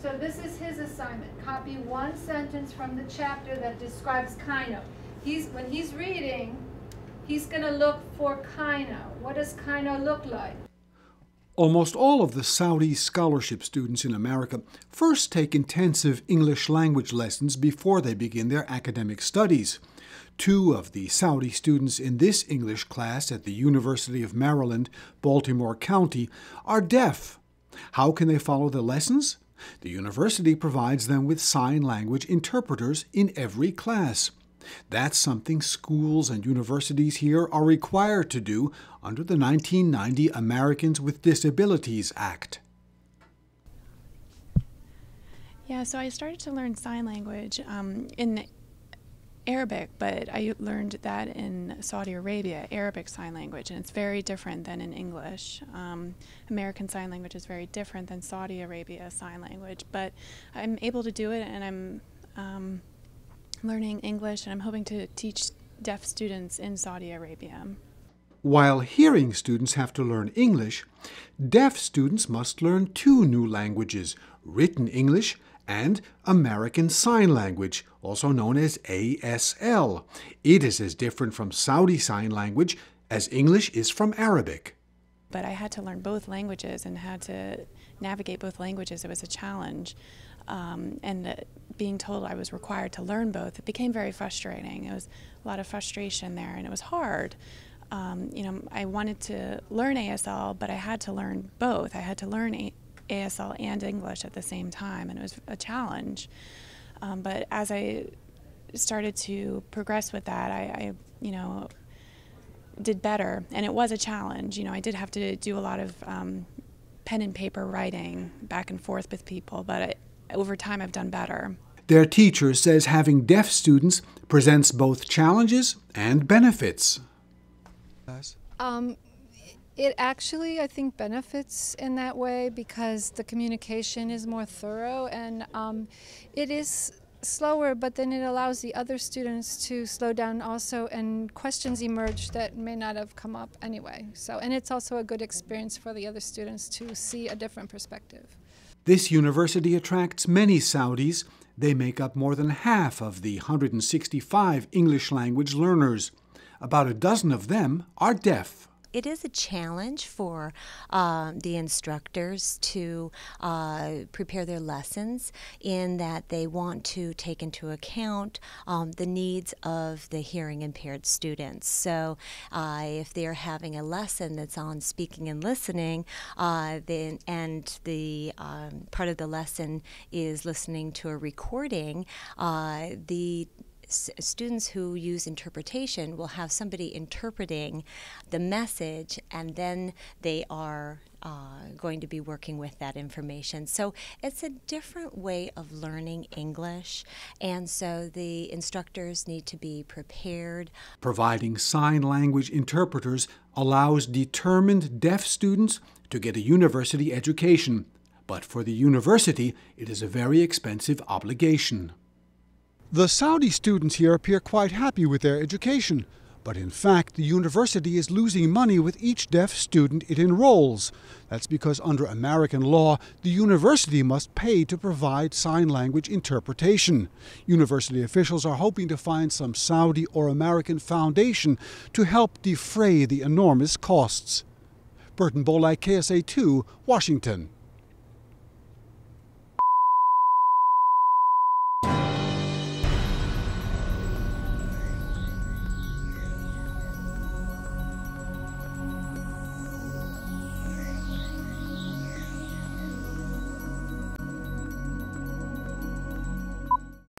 So this is his assignment. Copy one sentence from the chapter that describes Kaino. When he's reading, he's going to look for Kaino. What does Kaino look like? Almost all of the Saudi scholarship students in America first take intensive English language lessons before they begin their academic studies. 2 of the Saudi students in this English class at the University of Maryland, Baltimore County, are deaf. How can they follow the lessons? The university provides them with sign language interpreters in every class. That's something schools and universities here are required to do under the 1990 Americans with Disabilities Act. Yeah, so I started to learn sign language in Arabic, but I learned that in Saudi Arabia, Arabic Sign Language, and it's very different than in English. American Sign Language is very different than Saudi Arabia Sign Language, but I'm able to do it, and I'm learning English, and I'm hoping to teach deaf students in Saudi Arabia. While hearing students have to learn English, deaf students must learn 2 new languages, written English and American Sign Language, also known as ASL. It is as different from Saudi Sign Language as English is from Arabic. But I had to learn both languages and had to navigate both languages. It was a challenge. Being told I was required to learn both, it became very frustrating. It was a lot of frustration there, and it was hard. I wanted to learn ASL, but I had to learn both. I had to learn ASL and English at the same time, and it was a challenge. But as I started to progress with that, I did better, and it was a challenge. I did have to do a lot of pen and paper writing back and forth with people, but over time I've done better. Their teacher says having deaf students presents both challenges and benefits. It actually, I think, benefits in that way because the communication is more thorough, and it is slower, but then it allows the other students to slow down also, and questions emerge that may not have come up anyway. And it's also a good experience for the other students to see a different perspective. This university attracts many Saudis. They make up more than half of the 165 English language learners. About a dozen of them are deaf. It is a challenge for the instructors to prepare their lessons in that they want to take into account the needs of the hearing impaired students. So if they're having a lesson that's on speaking and listening, and the part of the lesson is listening to a recording, the students who use interpretation will have somebody interpreting the message, and then they are going to be working with that information. So it's a different way of learning English, and so the instructors need to be prepared. Providing sign language interpreters allows determined deaf students to get a university education, but for the university it is a very expensive obligation. The Saudi students here appear quite happy with their education, but in fact the university is losing money with each deaf student it enrolls. That's because under American law, the university must pay to provide sign language interpretation. University officials are hoping to find some Saudi or American foundation to help defray the enormous costs. Burton Bolak, KSA2, Washington.